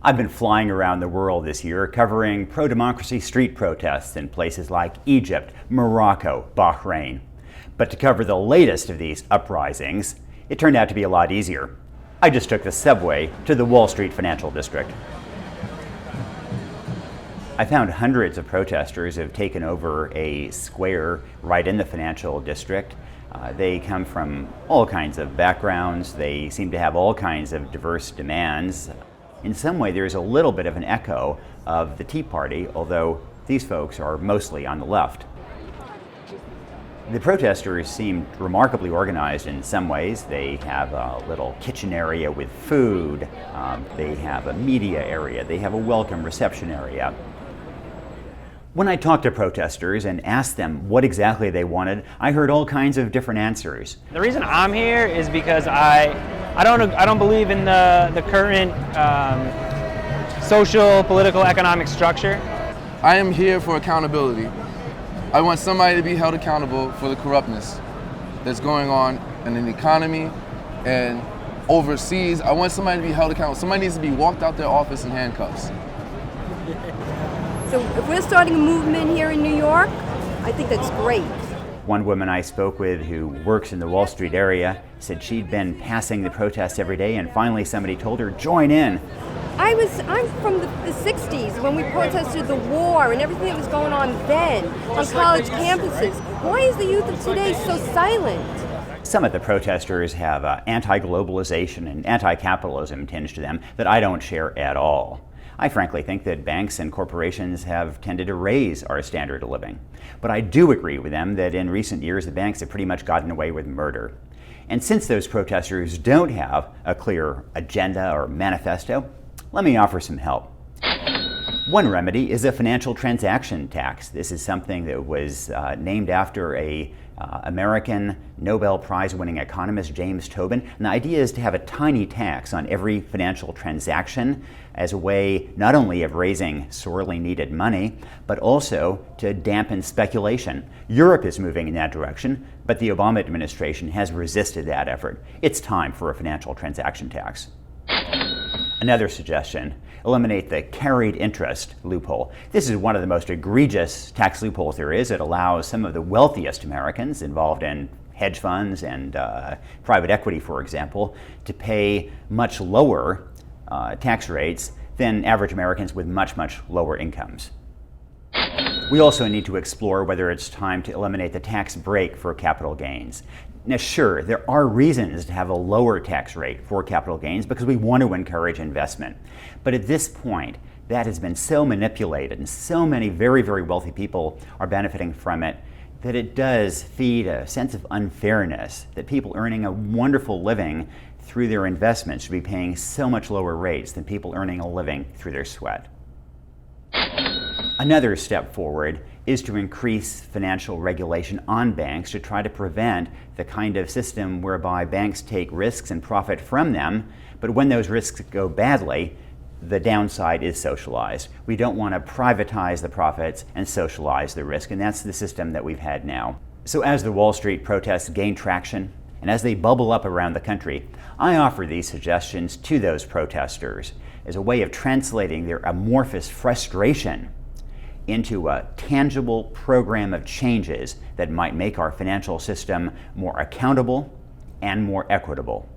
I've been flying around the world this year covering pro-democracy street protests in places like Egypt, Morocco, Bahrain. But to cover the latest of these uprisings, it turned out to be a lot easier. I just took the subway to the Wall Street financial district. I found hundreds of protesters have taken over a square right in the financial district. They come from all kinds of backgrounds. They seem to have all kinds of diverse demands. In some way, there's a little bit of an echo of the Tea Party, although these folks are mostly on the left. The protesters seemed remarkably organized in some ways. They have a little kitchen area with food. They have a media area. They have a welcome reception area. When I talked to protesters and asked them what exactly they wanted, I heard all kinds of different answers. The reason I'm here is because I don't believe in the current social, political, economic structure. I am here for accountability. I want somebody to be held accountable for the corruptness that's going on in the economy and overseas. I want somebody to be held accountable. Somebody needs to be walked out their office in handcuffs. So if we're starting a movement here in New York, I think that's great. One woman I spoke with who works in the Wall Street area said she'd been passing the protests every day and finally somebody told her, join in. I'm from the 60s when we protested the war and everything that was going on then on college campuses. Why is the youth of today so silent? Some of the protesters have anti-globalization and anti-capitalism tinge to them that I don't share at all. I frankly think that banks and corporations have tended to raise our standard of living. But I do agree with them that in recent years the banks have pretty much gotten away with murder. And since those protesters don't have a clear agenda or manifesto, let me offer some help. One remedy is a financial transaction tax. This is something that was named after a American Nobel Prize-winning economist, James Tobin. And the idea is to have a tiny tax on every financial transaction as a way not only of raising sorely needed money, but also to dampen speculation. Europe is moving in that direction, but the Obama administration has resisted that effort. It's time for a financial transaction tax. Another suggestion, eliminate the carried interest loophole. This is one of the most egregious tax loopholes there is. It allows some of the wealthiest Americans involved in hedge funds and private equity, for example, to pay much lower tax rates than average Americans with much, much lower incomes. We also need to explore whether it's time to eliminate the tax break for capital gains. Now, sure, there are reasons to have a lower tax rate for capital gains because we want to encourage investment. But at this point, that has been so manipulated and so many very, very wealthy people are benefiting from it that it does feed a sense of unfairness that people earning a wonderful living through their investments should be paying so much lower rates than people earning a living through their sweat. Another step forward is to increase financial regulation on banks to try to prevent the kind of system whereby banks take risks and profit from them, but when those risks go badly, the downside is socialized. We don't want to privatize the profits and socialize the risk, and that's the system that we've had now. So as the Wall Street protests gain traction, and as they bubble up around the country, I offer these suggestions to those protesters as a way of translating their amorphous frustration into a tangible program of changes that might make our financial system more accountable and more equitable.